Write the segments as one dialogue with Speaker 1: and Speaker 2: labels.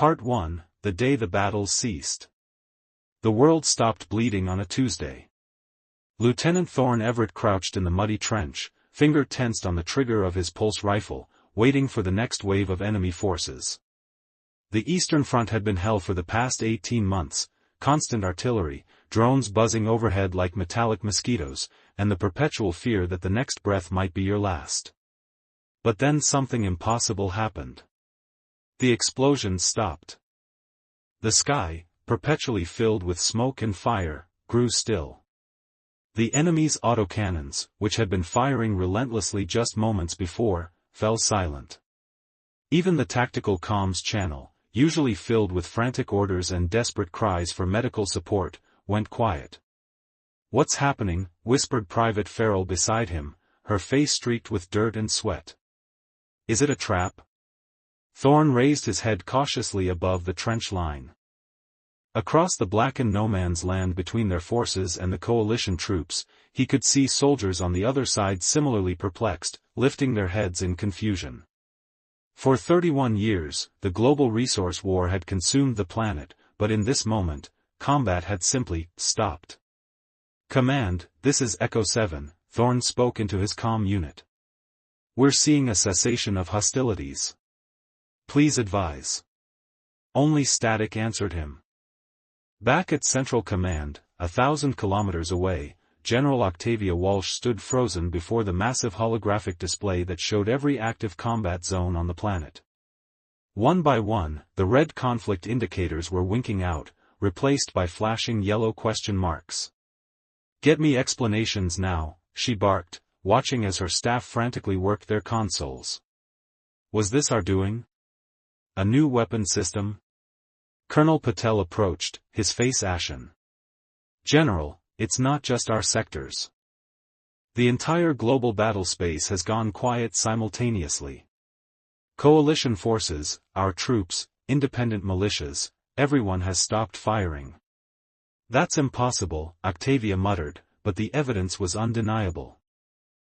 Speaker 1: Part 1, The Day the Battles Ceased. The world stopped bleeding on a Tuesday. Lieutenant Thorne Everett crouched in the muddy trench, finger tensed on the trigger of his pulse rifle, waiting for the next wave of enemy forces. The Eastern Front had been hell for the past 18 months, constant artillery, drones buzzing overhead like metallic mosquitoes, and the perpetual fear that the next breath might be your last. But then something impossible happened. The explosions stopped. The sky, perpetually filled with smoke and fire, grew still. The enemy's autocannons, which had been firing relentlessly just moments before, fell silent. Even the tactical comms channel, usually filled with frantic orders and desperate cries for medical support, went quiet. "What's happening?" whispered Private Farrell beside him, her face streaked with dirt and sweat. "Is it a trap?" Thorne raised his head cautiously above the trench line. Across the blackened no-man's land between their forces and the coalition troops, he could see soldiers on the other side similarly perplexed, lifting their heads in confusion. For 31 years, the global resource war had consumed the planet, but in this moment, combat had simply stopped. "Command, this is Echo 7, Thorne spoke into his comm unit. "We're seeing a cessation of hostilities. Please advise." Only static answered him. Back at Central Command, 1,000 kilometers away, General Octavia Walsh stood frozen before the massive holographic display that showed every active combat zone on the planet. One by one, the red conflict indicators were winking out, replaced by flashing yellow question marks. "Get me explanations now," she barked, watching as her staff frantically worked their consoles. Was this our doing? A new weapon system? Colonel Patel approached, his face ashen. "General, it's not just our sectors. The entire global battle space has gone quiet simultaneously. Coalition forces, our troops, independent militias, everyone has stopped firing." "That's impossible," Octavia muttered, but the evidence was undeniable.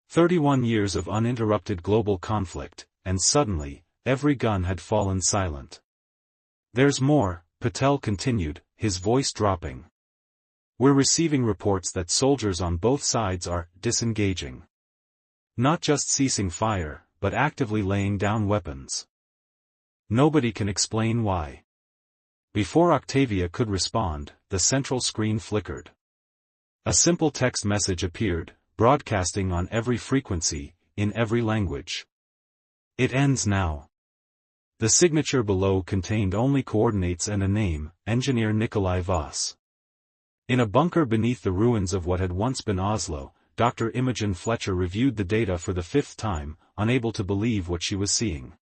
Speaker 1: 31 years of uninterrupted global conflict, and suddenly, every gun had fallen silent. "There's more," Patel continued, his voice dropping. "We're receiving reports that soldiers on both sides are disengaging. Not just ceasing fire, but actively laying down weapons. Nobody can explain why." Before Octavia could respond, the central screen flickered. A simple text message appeared, broadcasting on every frequency, in every language. "It ends now." The signature below contained only coordinates and a name, Engineer Nikolai Voss. In a bunker beneath the ruins of what had once been Oslo, Dr. Imogen Fletcher reviewed the data for the 5th time, unable to believe what she was seeing.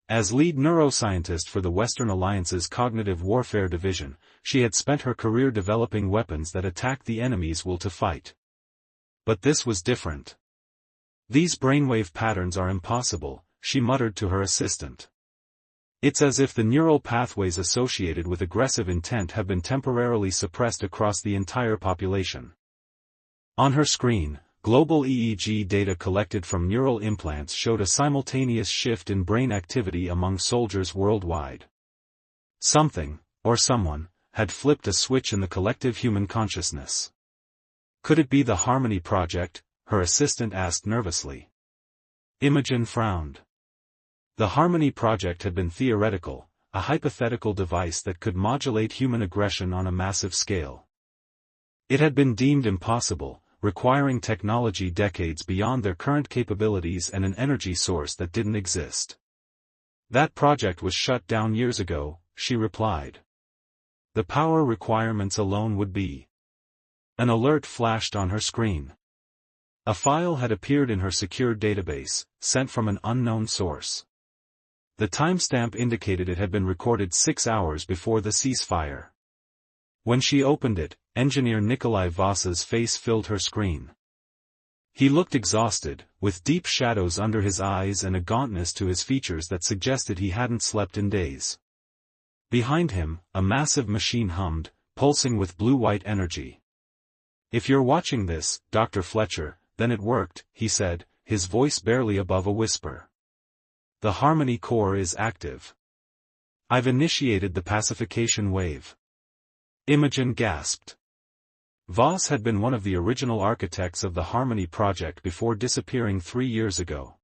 Speaker 1: As lead neuroscientist for the Western Alliance's Cognitive Warfare Division, she had spent her career developing weapons that attacked the enemy's will to fight. But this was different. "These brainwave patterns are impossible," she muttered to her assistant. "It's as if the neural pathways associated with aggressive intent have been temporarily suppressed across the entire population." On her screen, global EEG data collected from neural implants showed a simultaneous shift in brain activity among soldiers worldwide. Something, or someone, had flipped a switch in the collective human consciousness. "Could it be the Harmony Project?" her assistant asked nervously. Imogen frowned. The Harmony Project had been theoretical, a hypothetical device that could modulate human aggression on a massive scale. It had been deemed impossible, requiring technology decades beyond their current capabilities and an energy source that didn't exist. "That project was shut down years ago," she replied. "The power requirements alone would be..." An alert flashed on her screen. A file had appeared in her secure database, sent from an unknown source. The timestamp indicated it had been recorded 6 hours before the ceasefire. When she opened it, Engineer Nikolai Voss's face filled her screen. He looked exhausted, with deep shadows under his eyes and a gauntness to his features that suggested he hadn't slept in days. Behind him, a massive machine hummed, pulsing with blue-white energy. "If you're watching this, Dr. Fletcher, then it worked," he said, his voice barely above a whisper. "The Harmony Core is active. I've initiated the pacification wave. Imogen gasped. Voss had been one of the original architects of the Harmony Project before disappearing 3 years ago.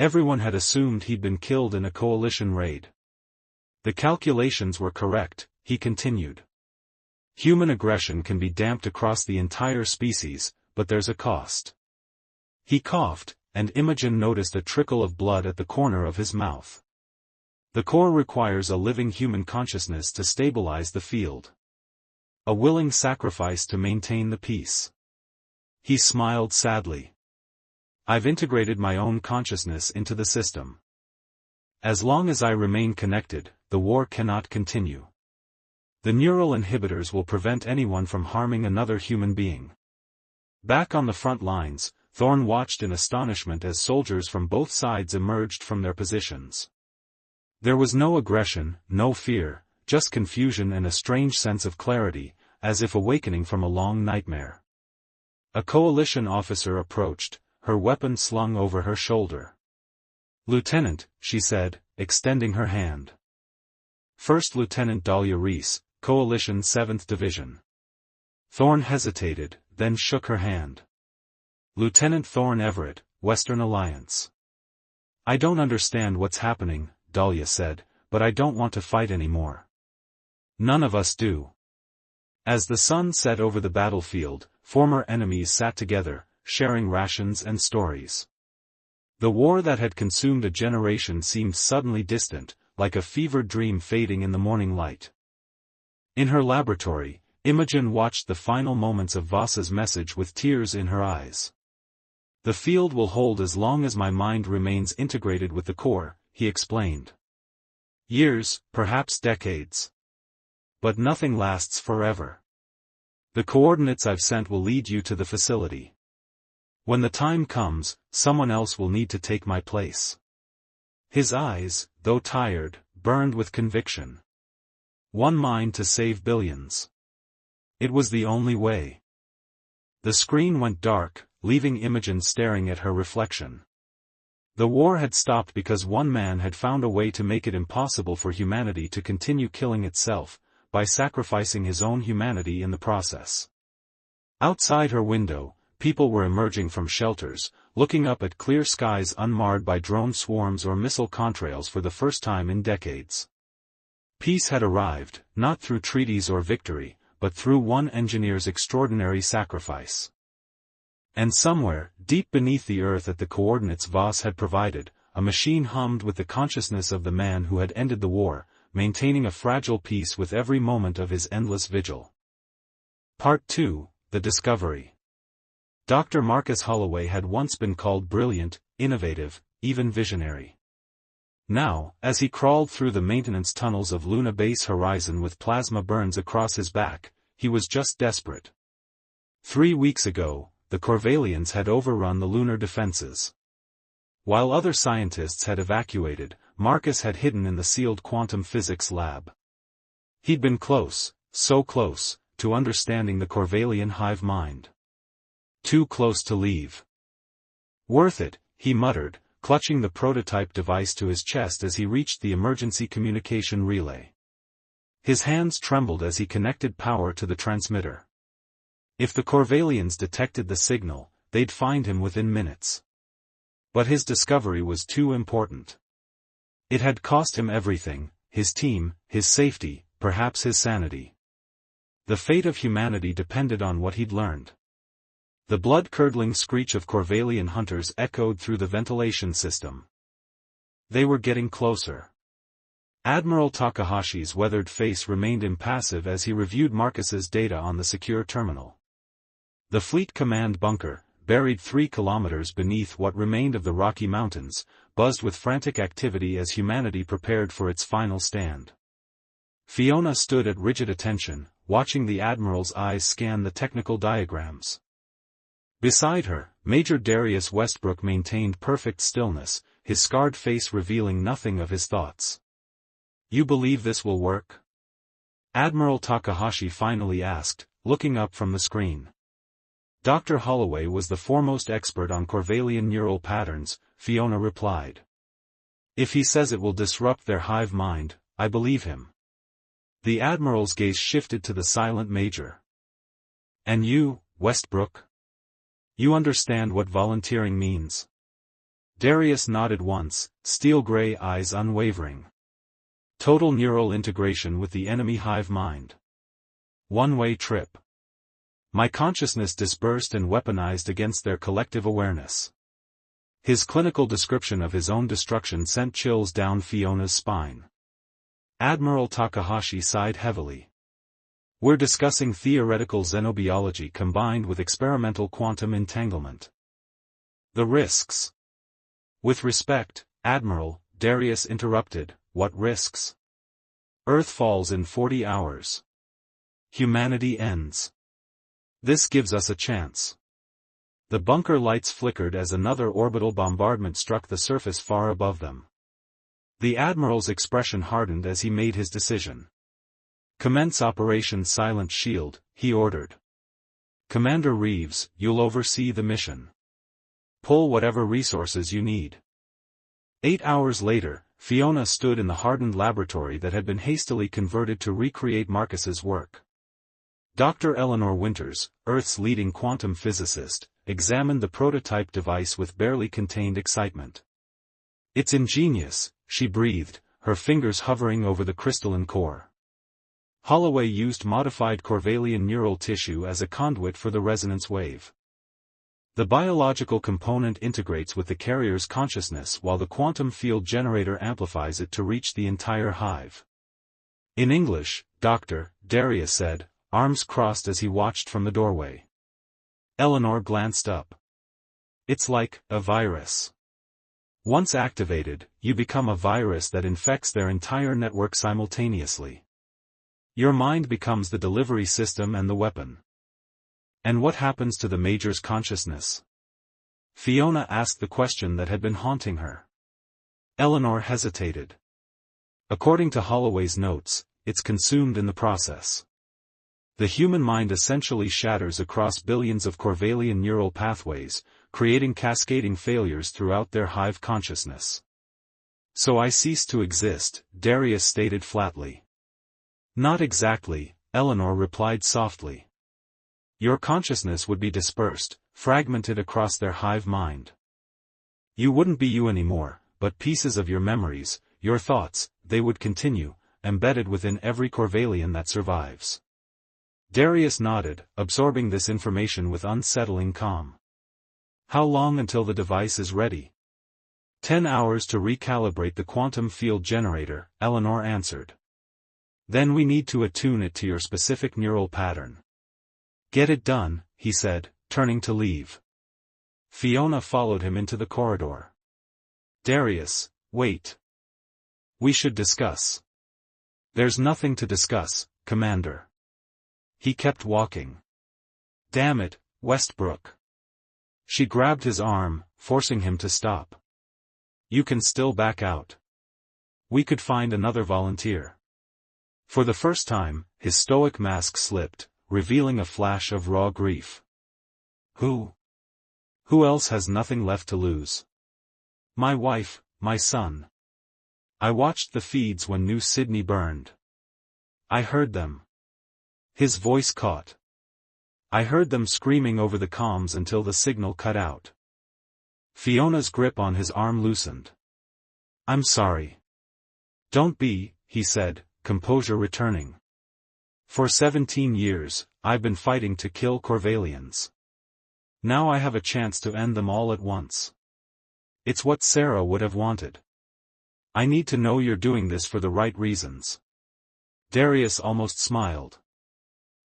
Speaker 1: Everyone had assumed he'd been killed in a coalition raid. The calculations were correct, he continued. Human aggression can be damped across the entire species, but there's a cost. He coughed, and Imogen noticed a trickle of blood at the corner of his mouth. The core requires a living human consciousness to stabilize the field. A willing sacrifice to maintain the peace. He smiled sadly. I've integrated my own consciousness into the system. As long as I remain connected, the war cannot continue. The neural inhibitors will prevent anyone from harming another human being. Back on the front lines, Thorne watched in astonishment as soldiers from both sides emerged from their positions. There was no aggression, no fear, just confusion and a strange sense of clarity, as if awakening from a long nightmare. A coalition officer approached, her weapon slung over her shoulder. "Lieutenant," she said, extending her hand. First Lieutenant Dahlia Reese, Coalition 7th Division. Thorne hesitated, then shook her hand. Lieutenant Thorne Everett, Western Alliance. "I don't understand what's happening," Dahlia said, "but I don't want to fight anymore." "None of us do." As the sun set over the battlefield, former enemies sat together, sharing rations and stories. The war that had consumed a generation seemed suddenly distant, like a fevered dream fading in the morning light. In her laboratory, Imogen watched the final moments of Voss's message with tears in her eyes. "The field will hold as long as my mind remains integrated with the core," he explained. "Years, perhaps decades. But nothing lasts forever. The coordinates I've sent will lead you to the facility. When the time comes, someone else will need to take my place." His eyes, though tired, burned with conviction. One mind to save billions. It was the only way. The screen went dark, leaving Imogen staring at her reflection. The war had stopped because one man had found a way to make it impossible for humanity to continue killing itself, by sacrificing his own humanity in the process. Outside her window, people were emerging from shelters, looking up at clear skies unmarred by drone swarms or missile contrails for the first time in decades. Peace had arrived, not through treaties or victory, but through one engineer's extraordinary sacrifice. And somewhere, deep beneath the earth at the coordinates Voss had provided, a machine hummed with the consciousness of the man who had ended the war, maintaining a fragile peace with every moment of his endless vigil. Part 2, The Discovery. Dr. Marcus Holloway had once been called brilliant, innovative, even visionary. Now, as he crawled through the maintenance tunnels of Luna Base Horizon with plasma burns across his back, he was just desperate. 3 weeks ago, the Corvallians had overrun the lunar defenses. While other scientists had evacuated, Marcus had hidden in the sealed quantum physics lab. He'd been close, so close, to understanding the Corvallian hive mind. Too close to leave. "Worth it," he muttered, clutching the prototype device to his chest as he reached the emergency communication relay. His hands trembled as he connected power to the transmitter. If the Corvallians detected the signal, they'd find him within minutes. But his discovery was too important. It had cost him everything, his team, his safety, perhaps his sanity. The fate of humanity depended on what he'd learned. The blood-curdling screech of Corvallian hunters echoed through the ventilation system. They were getting closer. Admiral Takahashi's weathered face remained impassive as he reviewed Marcus's data on the secure terminal. The Fleet Command bunker, buried 3 kilometers beneath what remained of the Rocky Mountains, buzzed with frantic activity as humanity prepared for its final stand. Fiona stood at rigid attention, watching the Admiral's eyes scan the technical diagrams. Beside her, Major Darius Westbrook maintained perfect stillness, his scarred face revealing nothing of his thoughts. "You believe this will work?" Admiral Takahashi finally asked, looking up from the screen. Dr. Holloway was the foremost expert on Corvallian neural patterns, Fiona replied. "If he says it will disrupt their hive mind, I believe him. The Admiral's gaze shifted to the silent Major. And you, Westbrook? You understand what volunteering means? Darius nodded once, steel-gray eyes unwavering. Total neural integration with the enemy hive mind. One-way trip. My consciousness dispersed and weaponized against their collective awareness. His clinical description of his own destruction sent chills down Fiona's spine. Admiral Takahashi sighed heavily. We're discussing theoretical xenobiology combined with experimental quantum entanglement. The risks. With respect, Admiral, Darius interrupted, what risks? Earth falls in 40 hours. Humanity ends. This gives us a chance. The bunker lights flickered as another orbital bombardment struck the surface far above them. The Admiral's expression hardened as he made his decision. Commence Operation Silent Shield, he ordered. Commander Reeves, you'll oversee the mission. Pull whatever resources you need. 8 hours later, Fiona stood in the hardened laboratory that had been hastily converted to recreate Marcus's work. Dr. Eleanor Winters, Earth's leading quantum physicist, examined the prototype device with barely contained excitement. It's ingenious, she breathed, her fingers hovering over the crystalline core. Holloway used modified Corvallian neural tissue as a conduit for the resonance wave. The biological component integrates with the carrier's consciousness while the quantum field generator amplifies it to reach the entire hive. In English, Dr. Darius said, arms crossed as he watched from the doorway. Eleanor glanced up. It's like a virus. Once activated, you become a virus that infects their entire network simultaneously. Your mind becomes the delivery system and the weapon. And what happens to the Major's consciousness? Fiona asked the question that had been haunting her. Eleanor hesitated. According to Holloway's notes, it's consumed in the process. The human mind essentially shatters across billions of Corvallian neural pathways, creating cascading failures throughout their hive consciousness. So I cease to exist, Darius stated flatly. Not exactly, Eleanor replied softly. Your consciousness would be dispersed, fragmented across their hive mind. You wouldn't be you anymore, but pieces of your memories, your thoughts, they would continue, embedded within every Corvallian that survives. Darius nodded, absorbing this information with unsettling calm. How long until the device is ready? 10 hours to recalibrate the quantum field generator, Eleanor answered. Then we need to attune it to your specific neural pattern. Get it done, he said, turning to leave. Fiona followed him into the corridor. Darius, wait. We should discuss. There's nothing to discuss, Commander. He kept walking. Damn it, Westbrook. She grabbed his arm, forcing him to stop. You can still back out. We could find another volunteer. For the first time, his stoic mask slipped, revealing a flash of raw grief. Who? Who else has nothing left to lose? My wife, my son. I watched the feeds when New Sydney burned. I heard them. His voice caught. I heard them screaming over the comms until the signal cut out. Fiona's grip on his arm loosened. I'm sorry. Don't be, he said, composure returning. For 17 years, I've been fighting to kill Corvallians. Now I have a chance to end them all at once. It's what Sarah would have wanted. I need to know you're doing this for the right reasons. Darius almost smiled.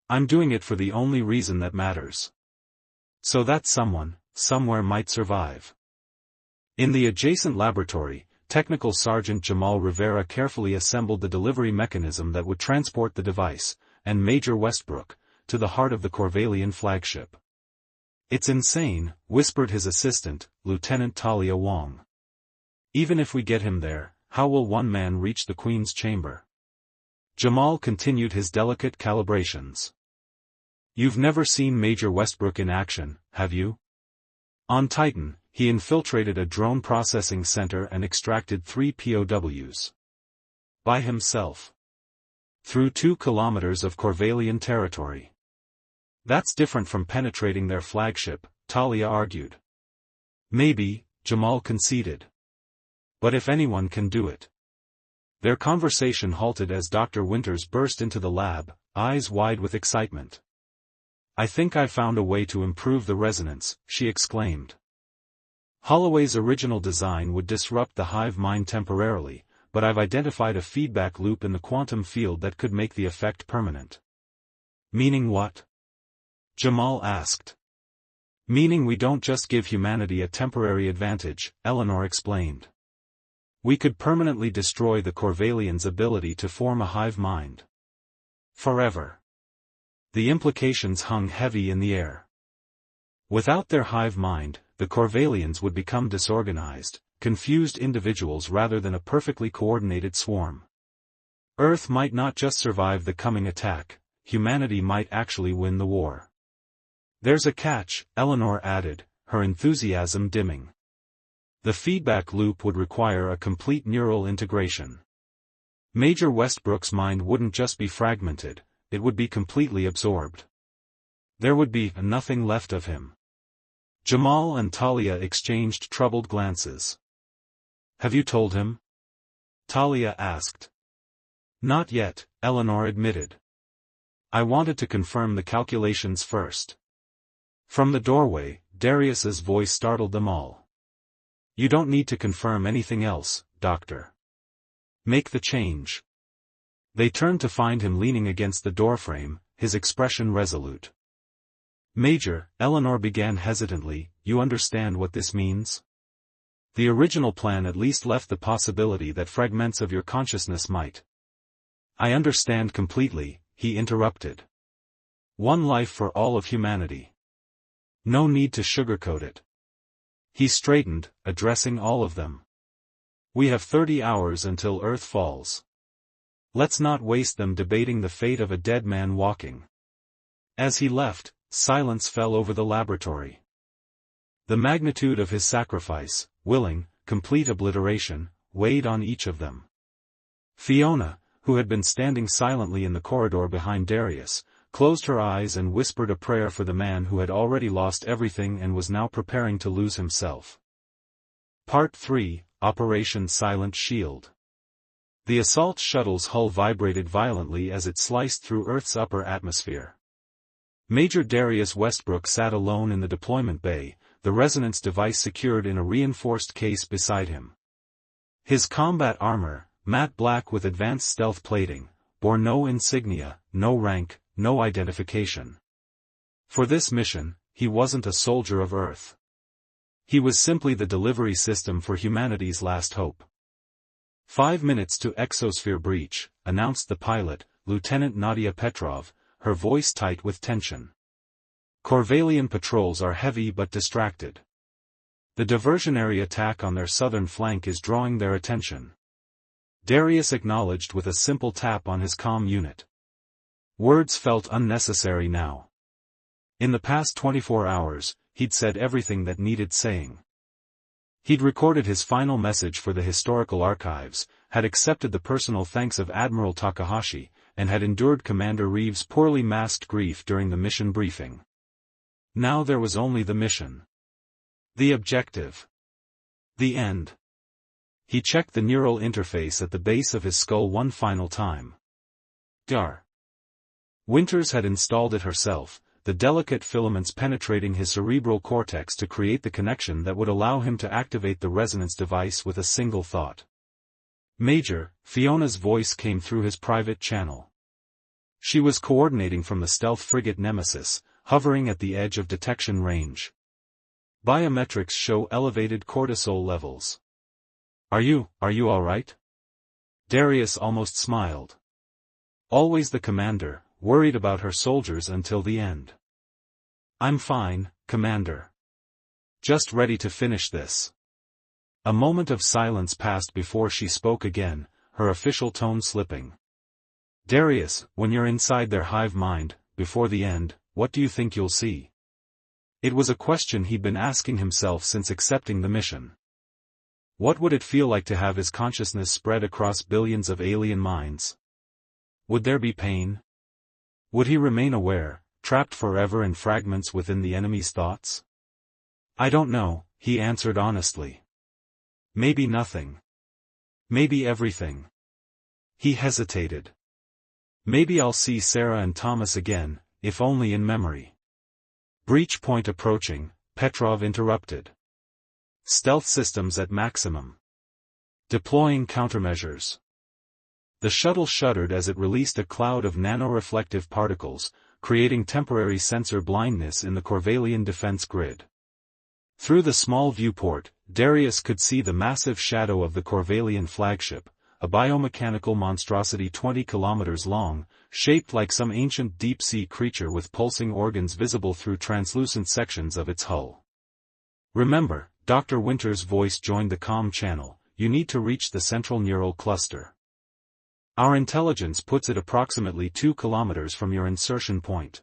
Speaker 1: I'm doing it for the only reason that matters. So that someone, somewhere might survive. In the adjacent laboratory, Technical Sergeant Jamal Rivera carefully assembled the delivery mechanism that would transport the device, and Major Westbrook, to the heart of the Corvallian flagship. It's insane, whispered his assistant, Lieutenant Talia Wong. Even if we get him there, how will one man reach the Queen's chamber? Jamal continued his delicate calibrations. You've never seen Major Westbrook in action, have you? On Titan, he infiltrated a drone processing center and extracted 3 POWs. By himself. Through 2 kilometers of Corvallian territory. That's different from penetrating their flagship, Talia argued. Maybe, Jamal conceded. But if anyone can do it. Their conversation halted as Dr. Winters burst into the lab, eyes wide with excitement. I think I found a way to improve the resonance, she exclaimed. Holloway's original design would disrupt the hive mind temporarily, but I've identified a feedback loop in the quantum field that could make the effect permanent. Meaning what? Jamal asked. Meaning we don't just give humanity a temporary advantage, Eleanor explained. We could permanently destroy the Corvallians' ability to form a hive mind. Forever. The implications hung heavy in the air. Without their hive mind, the Corvallians would become disorganized, confused individuals rather than a perfectly coordinated swarm. Earth might not just survive the coming attack, humanity might actually win the war. There's a catch, Eleanor added, her enthusiasm dimming. The feedback loop would require a complete neural integration. Major Westbrook's mind wouldn't just be fragmented, it would be completely absorbed. There would be nothing left of him. Jamal and Talia exchanged troubled glances. Have you told him? Talia asked. Not yet, Eleanor admitted. I wanted to confirm the calculations first. From the doorway, Darius's voice startled them all. You don't need to confirm anything else, Doctor. Make the change. They turned to find him leaning against the doorframe, his expression resolute. Major, Eleanor began hesitantly, you understand what this means? The original plan at least left the possibility that fragments of your consciousness might. I understand completely, he interrupted. One life for all of humanity. No need to sugarcoat it. He straightened, addressing all of them. We have 30 hours until Earth falls. Let's not waste them debating the fate of a dead man walking. As he left, silence fell over the laboratory. The magnitude of his sacrifice, willing, complete obliteration, weighed on each of them. Fiona, who had been standing silently in the corridor behind Darius, closed her eyes and whispered a prayer for the man who had already lost everything and was now preparing to lose himself. Part 3, Operation Silent Shield. The assault shuttle's hull vibrated violently as it sliced through Earth's upper atmosphere. Major Darius Westbrook sat alone in the deployment bay, the resonance device secured in a reinforced case beside him. His combat armor, matte black with advanced stealth plating, bore no insignia, no rank, no identification. For this mission, he wasn't a soldier of Earth. He was simply the delivery system for humanity's last hope. 5 minutes to exosphere breach, announced the pilot, Lieutenant Nadia Petrov, her voice tight with tension. Corvallian patrols are heavy but distracted. The diversionary attack on their southern flank is drawing their attention. Darius acknowledged with a simple tap on his comm unit. Words felt unnecessary now. In the past 24 hours, he'd said everything that needed saying. He'd recorded his final message for the historical archives, had accepted the personal thanks of Admiral Takahashi, and had endured Commander Reeves' poorly masked grief during the mission briefing. Now there was only the mission. The objective. The end. He checked the neural interface at the base of his skull one final time. Dar. Winters had installed it herself, the delicate filaments penetrating his cerebral cortex to create the connection that would allow him to activate the resonance device with a single thought. Major, Fiona's voice came through his private channel. She was coordinating from the stealth frigate Nemesis, hovering at the edge of detection range. Biometrics show elevated cortisol levels. Are you all right? Darius almost smiled. Always the commander, worried about her soldiers until the end. I'm fine, Commander. Just ready to finish this. A moment of silence passed before she spoke again, her official tone slipping. Darius, when you're inside their hive mind, before the end, what do you think you'll see? It was a question he'd been asking himself since accepting the mission. What would it feel like to have his consciousness spread across billions of alien minds? Would there be pain? Would he remain aware, trapped forever in fragments within the enemy's thoughts? I don't know, he answered honestly. Maybe nothing. Maybe everything. He hesitated. Maybe I'll see Sarah and Thomas again, if only in memory. Breach point approaching, Petrov interrupted. Stealth systems at maximum. Deploying countermeasures. The shuttle shuddered as it released a cloud of nano-reflective particles, creating temporary sensor blindness in the Corvallian defense grid. Through the small viewport, Darius could see the massive shadow of the Corvallian flagship, a biomechanical monstrosity 20 kilometers long, shaped like some ancient deep-sea creature with pulsing organs visible through translucent sections of its hull. Remember, Dr. Winter's voice joined the comm channel, you need to reach the central neural cluster. Our intelligence puts it approximately 2 kilometers from your insertion point.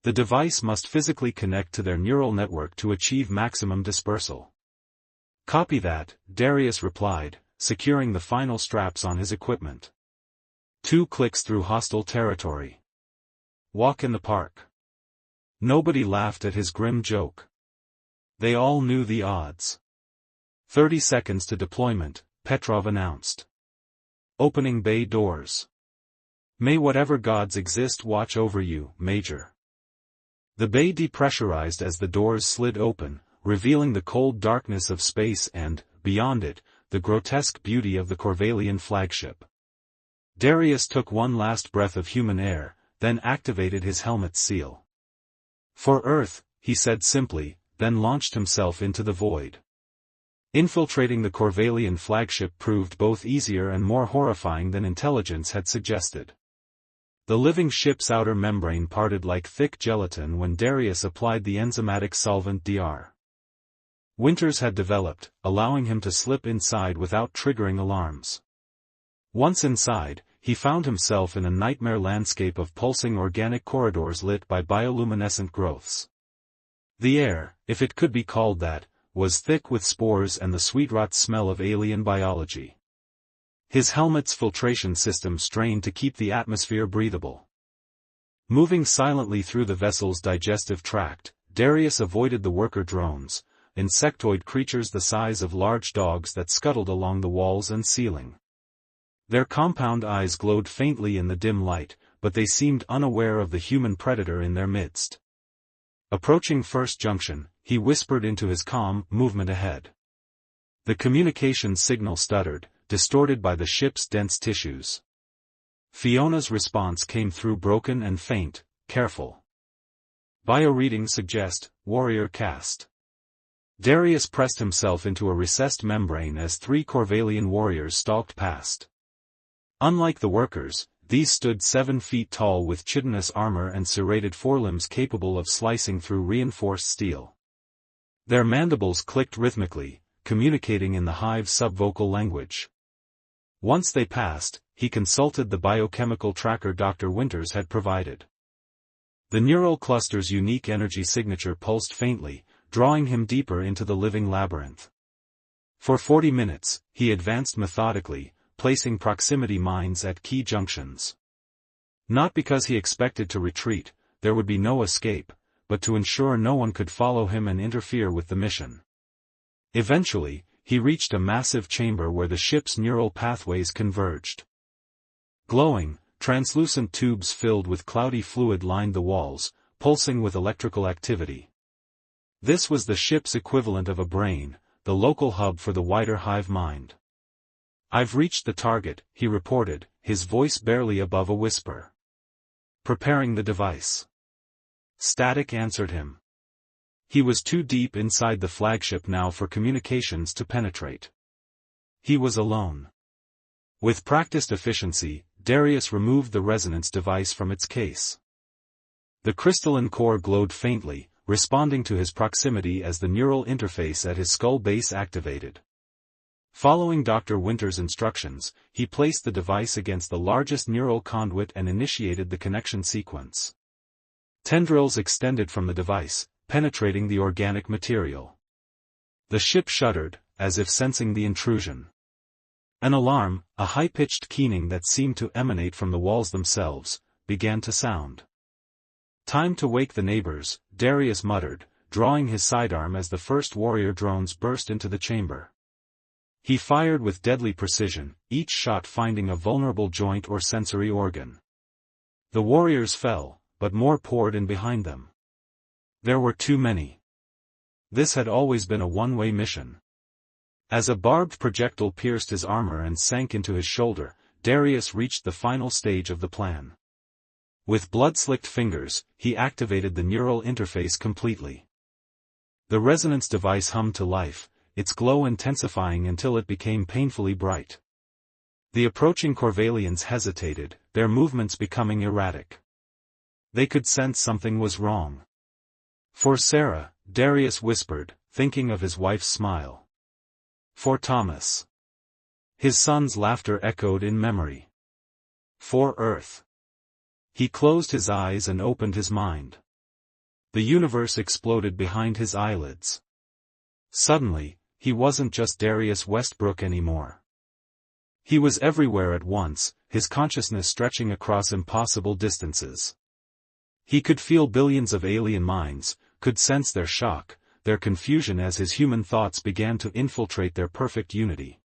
Speaker 1: The device must physically connect to their neural network to achieve maximum dispersal. Copy that, Darius replied, securing the final straps on his equipment. 2 clicks through hostile territory. Walk in the park. Nobody laughed at his grim joke. They all knew the odds. 30 seconds to deployment, Petrov announced. Opening bay doors. May whatever gods exist watch over you, Major. The bay depressurized as the doors slid open, revealing the cold darkness of space and, beyond it, the grotesque beauty of the Corvallian flagship. Darius took one last breath of human air, then activated his helmet's seal. For Earth, he said simply, then launched himself into the void. Infiltrating the Corvallian flagship proved both easier and more horrifying than intelligence had suggested. The living ship's outer membrane parted like thick gelatin when Darius applied the enzymatic solvent Dr. Winters had developed, allowing him to slip inside without triggering alarms. Once inside, he found himself in a nightmare landscape of pulsing organic corridors lit by bioluminescent growths. The air, if it could be called that, was thick with spores and the sweet-rot smell of alien biology. His helmet's filtration system strained to keep the atmosphere breathable. Moving silently through the vessel's digestive tract, Darius avoided the worker drones, insectoid creatures the size of large dogs that scuttled along the walls and ceiling. Their compound eyes glowed faintly in the dim light, but they seemed unaware of the human predator in their midst. Approaching first junction, he whispered into his comm, movement ahead. The communication signal stuttered, distorted by the ship's dense tissues. Fiona's response came through broken and faint, careful. Bioreadings suggest, warrior caste. Darius pressed himself into a recessed membrane as 3 Corvallian warriors stalked past. Unlike the workers, these stood 7 feet tall with chitinous armor and serrated forelimbs capable of slicing through reinforced steel. Their mandibles clicked rhythmically, communicating in the hive's subvocal language. Once they passed, he consulted the biochemical tracker Dr. Winters had provided. The neural cluster's unique energy signature pulsed faintly, drawing him deeper into the living labyrinth. For 40 minutes, he advanced methodically, placing proximity mines at key junctions. Not because he expected to retreat, there would be no escape, but to ensure no one could follow him and interfere with the mission. Eventually, he reached a massive chamber where the ship's neural pathways converged. Glowing, translucent tubes filled with cloudy fluid lined the walls, pulsing with electrical activity. This was the ship's equivalent of a brain, the local hub for the wider hive mind. I've reached the target, he reported, his voice barely above a whisper. Preparing the device. Static answered him. He was too deep inside the flagship now for communications to penetrate. He was alone. With practiced efficiency, Darius removed the resonance device from its case. The crystalline core glowed faintly, responding to his proximity as the neural interface at his skull base activated. Following Dr. Winter's instructions, he placed the device against the largest neural conduit and initiated the connection sequence. Tendrils extended from the device, penetrating the organic material. The ship shuddered, as if sensing the intrusion. An alarm, a high-pitched keening that seemed to emanate from the walls themselves, began to sound. "Time to wake the neighbors," Darius muttered, drawing his sidearm as the first warrior drones burst into the chamber. He fired with deadly precision, each shot finding a vulnerable joint or sensory organ. The warriors fell, but more poured in behind them. There were too many. This had always been a one-way mission. As a barbed projectile pierced his armor and sank into his shoulder, Darius reached the final stage of the plan. With blood-slicked fingers, he activated the neural interface completely. The resonance device hummed to life, its glow intensifying until it became painfully bright. The approaching Corvallians hesitated, their movements becoming erratic. They could sense something was wrong. "For Sarah," Darius whispered, thinking of his wife's smile. "For Thomas." His son's laughter echoed in memory. "For Earth." He closed his eyes and opened his mind. The universe exploded behind his eyelids. Suddenly, he wasn't just Darius Westbrook anymore. He was everywhere at once, his consciousness stretching across impossible distances. He could feel billions of alien minds, could sense their shock, their confusion as his human thoughts began to infiltrate their perfect unity.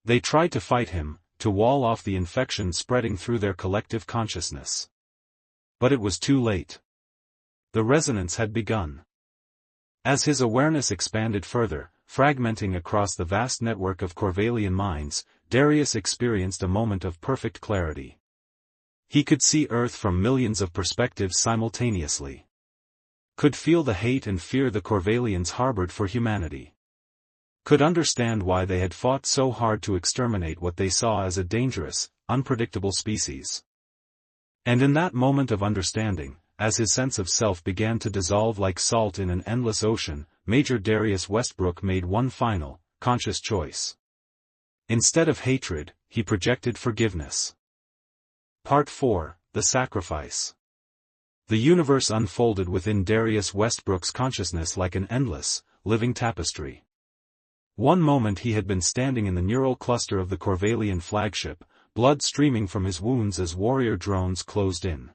Speaker 1: They tried to fight him, to wall off the infection spreading through their collective consciousness. But it was too late. The resonance had begun. As his awareness expanded further, fragmenting across the vast network of Corvallian minds, Darius experienced a moment of perfect clarity. He could see Earth from millions of perspectives simultaneously. Could feel the hate and fear the Corvallians harbored for humanity. Could understand why they had fought so hard to exterminate what they saw as a dangerous, unpredictable species. And in that moment of understanding, as his sense of self began to dissolve like salt in an endless ocean, Major Darius Westbrook made one final, conscious choice. Instead of hatred, he projected forgiveness. Part 4, The Sacrifice. The universe unfolded within Darius Westbrook's consciousness like an endless, living tapestry. One moment he had been standing in the neural cluster of the Corvallian flagship, blood streaming from his wounds as warrior drones closed in.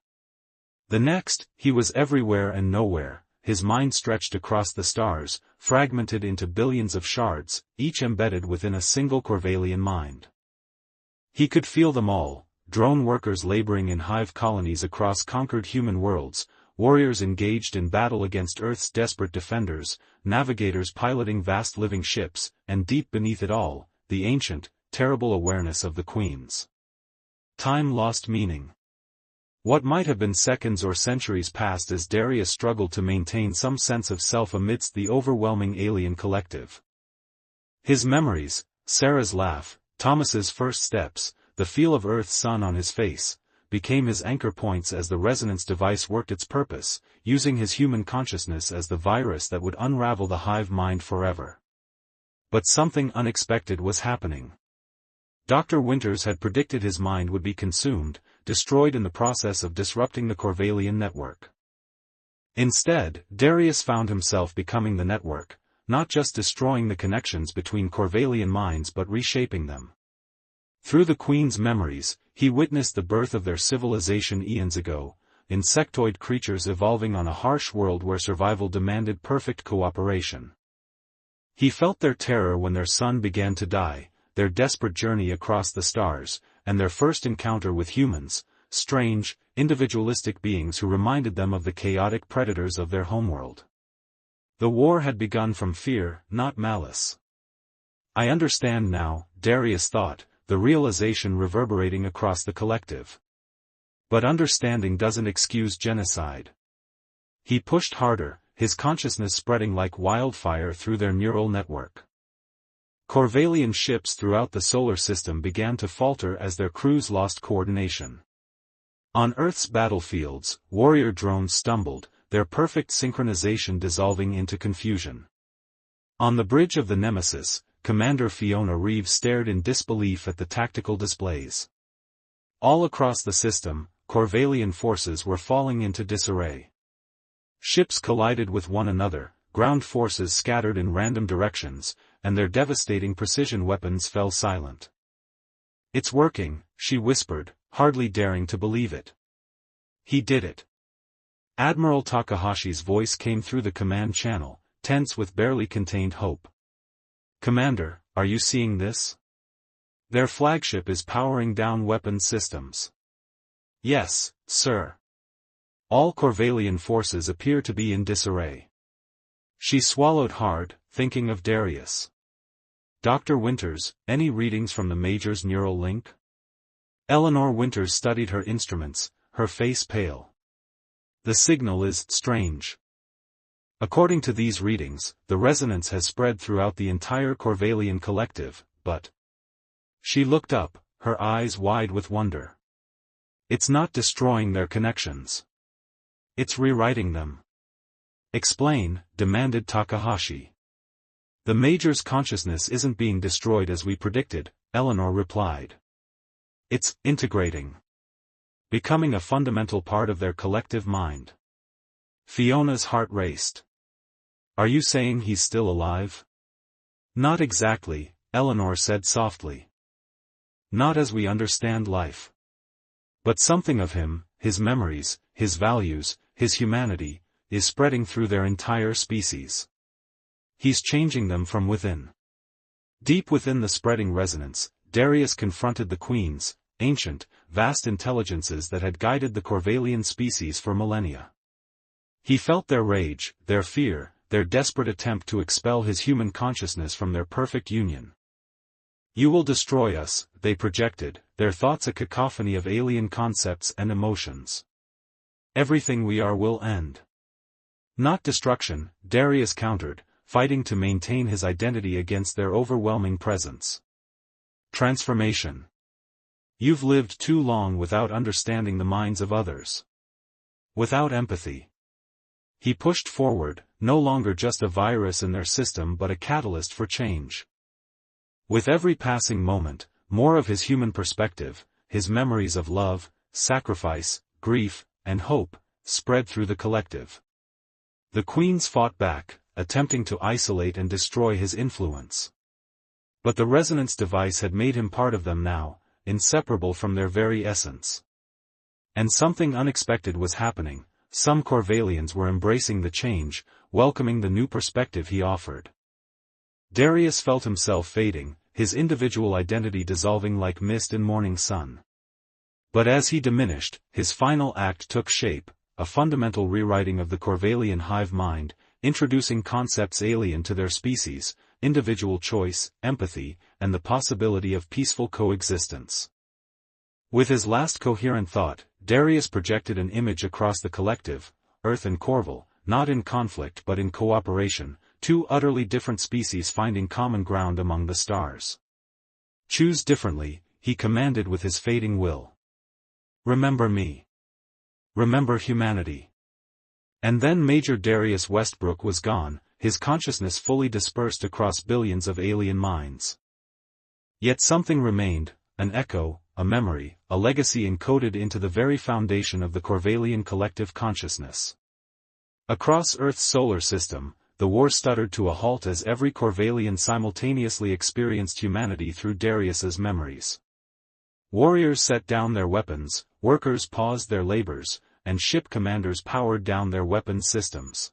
Speaker 1: The next, he was everywhere and nowhere, his mind stretched across the stars, fragmented into billions of shards, each embedded within a single Corvallian mind. He could feel them all, drone workers laboring in hive colonies across conquered human worlds, warriors engaged in battle against Earth's desperate defenders, navigators piloting vast living ships, and deep beneath it all, the ancient, terrible awareness of the Queens. Time lost meaning. What might have been seconds or centuries passed as Darius struggled to maintain some sense of self amidst the overwhelming alien collective. His memories, Sarah's laugh, Thomas's first steps, the feel of Earth's sun on his face, became his anchor points as the resonance device worked its purpose, using his human consciousness as the virus that would unravel the hive mind forever. But something unexpected was happening. Dr. Winters had predicted his mind would be consumed, destroyed in the process of disrupting the Corvallian network. Instead, Darius found himself becoming the network, not just destroying the connections between Corvallian minds but reshaping them. Through the Queen's memories, he witnessed the birth of their civilization eons ago, insectoid creatures evolving on a harsh world where survival demanded perfect cooperation. He felt their terror when their son began to die, their desperate journey across the stars, and their first encounter with humans, strange, individualistic beings who reminded them of the chaotic predators of their homeworld. The war had begun from fear, not malice. "I understand now," Darius thought, the realization reverberating across the collective. But understanding doesn't excuse genocide. He pushed harder, his consciousness spreading like wildfire through their neural network. Corvallian ships throughout the solar system began to falter as their crews lost coordination. On Earth's battlefields, warrior drones stumbled, their perfect synchronization dissolving into confusion. On the bridge of the Nemesis, Commander Fiona Reeves stared in disbelief at the tactical displays. All across the system, Corvallian forces were falling into disarray. Ships collided with one another, ground forces scattered in random directions, and their devastating precision weapons fell silent. "It's working," she whispered, hardly daring to believe it. "He did it." Admiral Takahashi's voice came through the command channel, tense with barely contained hope. "Commander, are you seeing this? Their flagship is powering down weapons systems." "Yes, sir." All Corvallian forces appear to be in disarray. She swallowed hard, thinking of Darius. "Dr. Winters, any readings from the Major's neural link?" Eleanor Winters studied her instruments, her face pale. "The signal is strange. According to these readings, the resonance has spread throughout the entire Corvallian collective, but..." She looked up, her eyes wide with wonder. "It's not destroying their connections. It's rewriting them." "Explain," demanded Takahashi. "The Major's consciousness isn't being destroyed as we predicted," Eleanor replied. "It's integrating. Becoming a fundamental part of their collective mind." Fiona's heart raced. "Are you saying he's still alive?" "Not exactly," Eleanor said softly. "Not as we understand life. But something of him, his memories, his values, his humanity, is spreading through their entire species. He's changing them from within." Deep within the spreading resonance, Darius confronted the Queens, ancient, vast intelligences that had guided the Corvallian species for millennia. He felt their rage, their fear, their desperate attempt to expel his human consciousness from their perfect union. "You will destroy us," they projected, their thoughts a cacophony of alien concepts and emotions. "Everything we are will end." "Not destruction," Darius countered, fighting to maintain his identity against their overwhelming presence. "Transformation. You've lived too long without understanding the minds of others. Without empathy." He pushed forward, no longer just a virus in their system but a catalyst for change. With every passing moment, more of his human perspective, his memories of love, sacrifice, grief, and hope, spread through the collective. The Queens fought back, attempting to isolate and destroy his influence. But the resonance device had made him part of them now, inseparable from their very essence. And something unexpected was happening. Some Corvallians were embracing the change, welcoming the new perspective he offered. Darius felt himself fading, his individual identity dissolving like mist in morning sun. But as he diminished, his final act took shape, a fundamental rewriting of the Corvallian hive mind, introducing concepts alien to their species, individual choice, empathy, and the possibility of peaceful coexistence. With his last coherent thought, Darius projected an image across the collective, Earth and Corval, not in conflict but in cooperation, two utterly different species finding common ground among the stars. "Choose differently," he commanded with his fading will. "Remember me. Remember humanity." And then Major Darius Westbrook was gone, his consciousness fully dispersed across billions of alien minds. Yet something remained, an echo, a memory, a legacy encoded into the very foundation of the Corvallian collective consciousness. Across Earth's solar system, the war stuttered to a halt as every Corvallian simultaneously experienced humanity through Darius's memories. Warriors set down their weapons, workers paused their labors, and ship commanders powered down their weapons systems.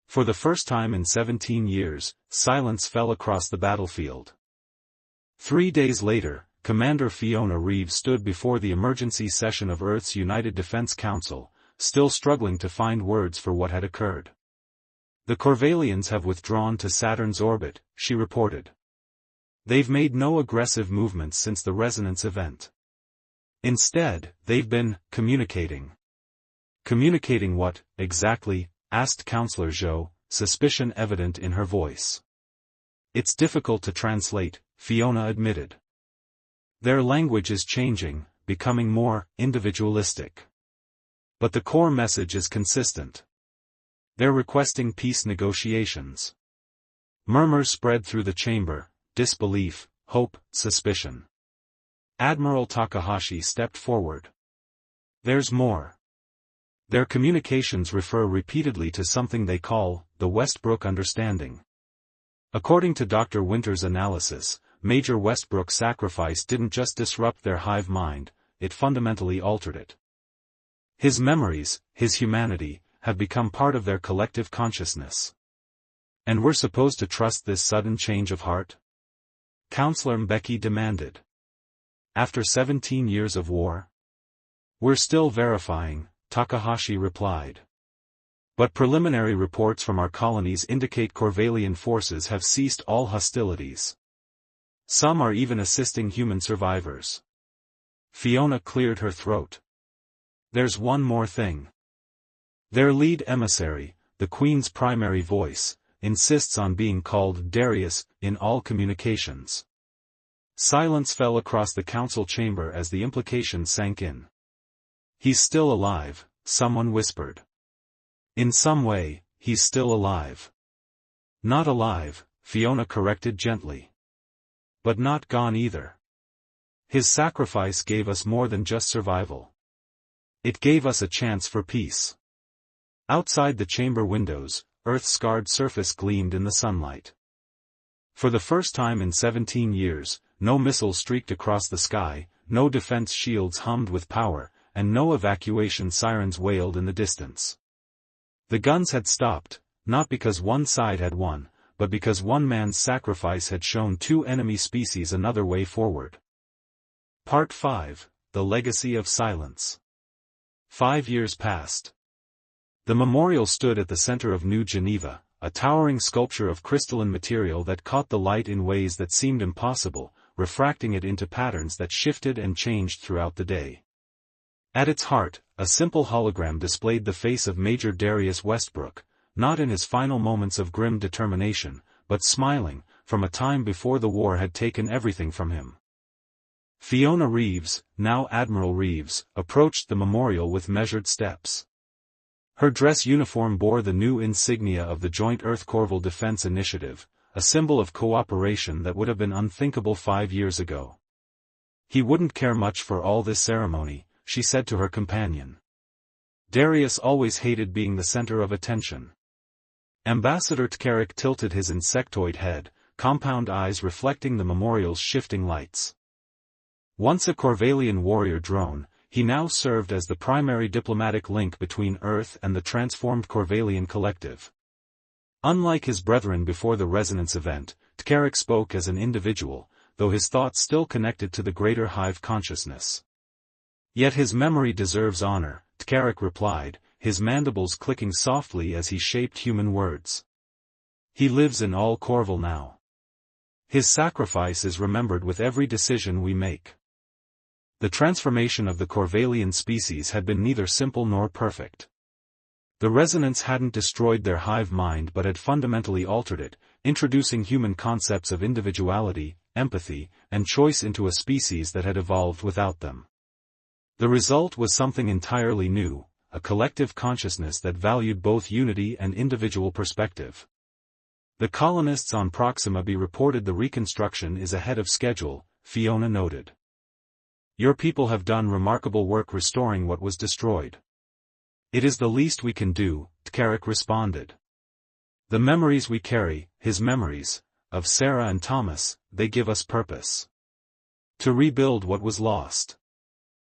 Speaker 1: For the first time in 17 years, silence fell across the battlefield. 3 days later, Commander Fiona Reeves stood before the emergency session of Earth's United Defense Council, still struggling to find words for what had occurred. "The Corvallians have withdrawn to Saturn's orbit," she reported. "They've made no aggressive movements since the resonance event. Instead, they've been communicating." "Communicating what, exactly?" asked Counselor Zhou, suspicion evident in her voice. "It's difficult to translate," Fiona admitted. "Their language is changing, becoming more individualistic. But the core message is consistent. They're requesting peace negotiations." Murmurs spread through the chamber, disbelief, hope, suspicion. Admiral Takahashi stepped forward. "There's more. Their communications refer repeatedly to something they call the Westbrook Understanding. According to Dr. Winter's analysis, Major Westbrook's sacrifice didn't just disrupt their hive mind, it fundamentally altered it. His memories, his humanity, have become part of their collective consciousness. And we're supposed to trust this sudden change of heart? Counselor Mbeki demanded. After 17 years of war? We're still verifying, Takahashi replied. But preliminary reports from our colonies indicate Corvallian forces have ceased all hostilities. Some are even assisting human survivors. Fiona cleared her throat. There's one more thing. Their lead emissary, the Queen's primary voice, insists on being called Darius in all communications. Silence fell across the council chamber as the implication sank in. He's still alive, someone whispered. In some way, he's still alive. Not alive, Fiona corrected gently. But not gone either. His sacrifice gave us more than just survival. It gave us a chance for peace. Outside the chamber windows, Earth's scarred surface gleamed in the sunlight. For the first time in 17 years, no missiles streaked across the sky, no defense shields hummed with power, and no evacuation sirens wailed in the distance. The guns had stopped, not because one side had won, but because one man's sacrifice had shown two enemy species another way forward. Part 5, The Legacy of Silence. 5 years passed. The memorial stood at the center of New Geneva, a towering sculpture of crystalline material that caught the light in ways that seemed impossible, refracting it into patterns that shifted and changed throughout the day. At its heart, a simple hologram displayed the face of Major Darius Westbrook, not in his final moments of grim determination, but smiling, from a time before the war had taken everything from him. Fiona Reeves, now Admiral Reeves, approached the memorial with measured steps. Her dress uniform bore the new insignia of the Joint Earth-Corval Defense Initiative, a symbol of cooperation that would have been unthinkable 5 years ago. He wouldn't care much for all this ceremony, she said to her companion. Darius always hated being the center of attention. Ambassador Tkarik tilted his insectoid head, compound eyes reflecting the memorial's shifting lights. Once a Corvallian warrior drone, he now served as the primary diplomatic link between Earth and the transformed Corvallian collective. Unlike his brethren before the resonance event, Tkarik spoke as an individual, though his thoughts still connected to the greater hive consciousness. Yet his memory deserves honor, Tkarik replied, his mandibles clicking softly as he shaped human words. He lives in all Corval now. His sacrifice is remembered with every decision we make. The transformation of the Corvallian species had been neither simple nor perfect. The resonance hadn't destroyed their hive mind but had fundamentally altered it, introducing human concepts of individuality, empathy, and choice into a species that had evolved without them. The result was something entirely new, a collective consciousness that valued both unity and individual perspective. The colonists on Proxima B reported the reconstruction is ahead of schedule, Fiona noted. Your people have done remarkable work restoring what was destroyed. It is the least we can do, Tkarik responded. The memories we carry, his memories, of Sarah and Thomas, they give us purpose. To rebuild what was lost.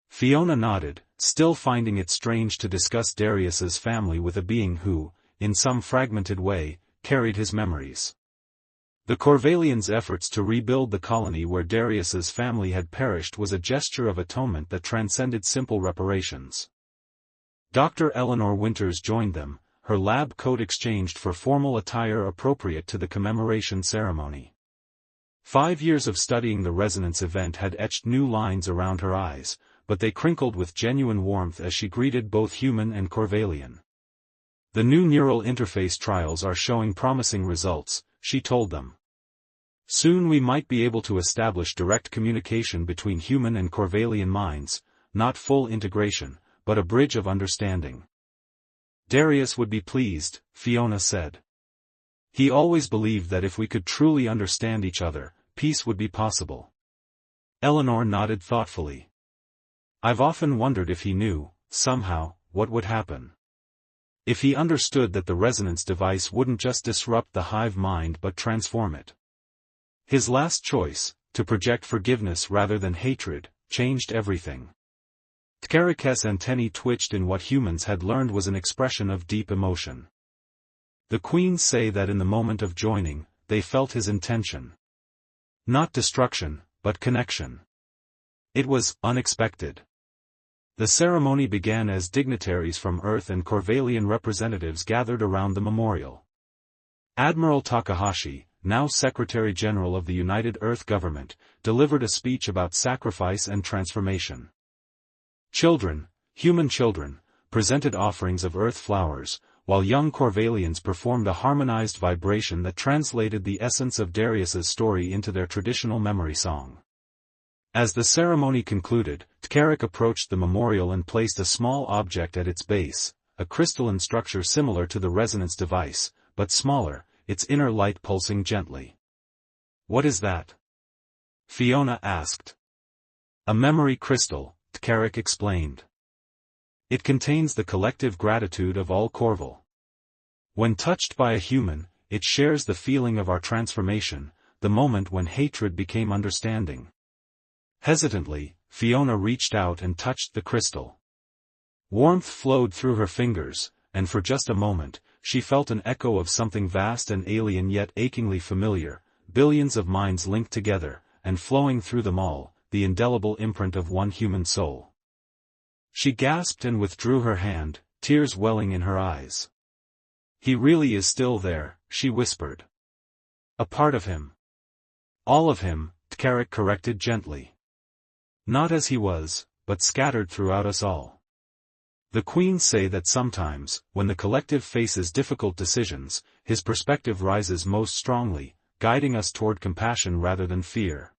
Speaker 1: Fiona nodded, still finding it strange to discuss Darius's family with a being who, in some fragmented way, carried his memories. The Corvallians' efforts to rebuild the colony where Darius's family had perished was a gesture of atonement that transcended simple reparations. Dr. Eleanor Winters joined them, her lab coat exchanged for formal attire appropriate to the commemoration ceremony. 5 years of studying the resonance event had etched new lines around her eyes, but they crinkled with genuine warmth as she greeted both human and Corvallian. The new neural interface trials are showing promising results, she told them. Soon we might be able to establish direct communication between human and Corvallian minds, not full integration, but a bridge of understanding. Darius would be pleased, Fiona said. He always believed that if we could truly understand each other, peace would be possible. Eleanor nodded thoughtfully. I've often wondered if he knew, somehow, what would happen. If he understood that the resonance device wouldn't just disrupt the hive mind but transform it. His last choice, to project forgiveness rather than hatred, changed everything. Tkarak's antennae twitched in what humans had learned was an expression of deep emotion. The queens say that in the moment of joining, they felt his intention. Not destruction, but connection. It was unexpected. The ceremony began as dignitaries from Earth and Corvallian representatives gathered around the memorial. Admiral Takahashi, now Secretary-General of the United Earth Government, delivered a speech about sacrifice and transformation. Children, human children, presented offerings of earth flowers, while young Corvallians performed a harmonized vibration that translated the essence of Darius's story into their traditional memory song. As the ceremony concluded, Tkarak approached the memorial and placed a small object at its base, a crystalline structure similar to the resonance device, but smaller, its inner light pulsing gently. "What is that?" Fiona asked. "A memory crystal," Tkarak explained. "It contains the collective gratitude of all Corval. When touched by a human, it shares the feeling of our transformation, the moment when hatred became understanding." Hesitantly, Fiona reached out and touched the crystal. Warmth flowed through her fingers, and for just a moment, she felt an echo of something vast and alien yet achingly familiar, billions of minds linked together, and flowing through them all, the indelible imprint of one human soul. She gasped and withdrew her hand, tears welling in her eyes. "He really is still there," she whispered. "A part of him." "All of him," Tkarak corrected gently. "Not as he was, but scattered throughout us all." The queens say that sometimes, when the collective faces difficult decisions, his perspective rises most strongly, guiding us toward compassion rather than fear.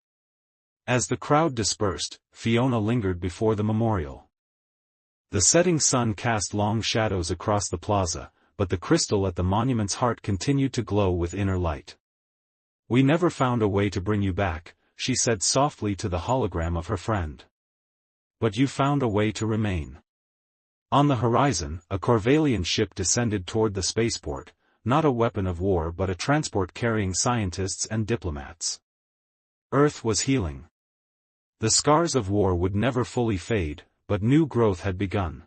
Speaker 1: As the crowd dispersed, Fiona lingered before the memorial. The setting sun cast long shadows across the plaza, but the crystal at the monument's heart continued to glow with inner light. "We never found a way to bring you back," she said softly to the hologram of her friend. "But you found a way to remain." On the horizon, a Corvallian ship descended toward the spaceport, not a weapon of war but a transport carrying scientists and diplomats. Earth was healing. The scars of war would never fully fade, but new growth had begun.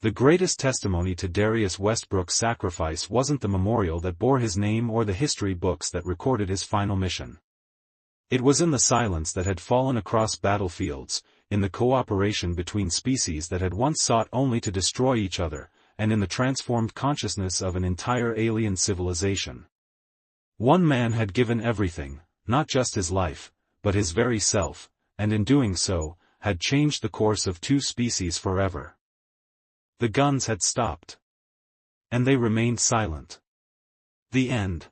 Speaker 1: The greatest testimony to Darius Westbrook's sacrifice wasn't the memorial that bore his name or the history books that recorded his final mission. It was in the silence that had fallen across battlefields, in the cooperation between species that had once sought only to destroy each other, and in the transformed consciousness of an entire alien civilization. One man had given everything, not just his life, but his very self, and in doing so, had changed the course of two species forever. The guns had stopped. And they remained silent. The end.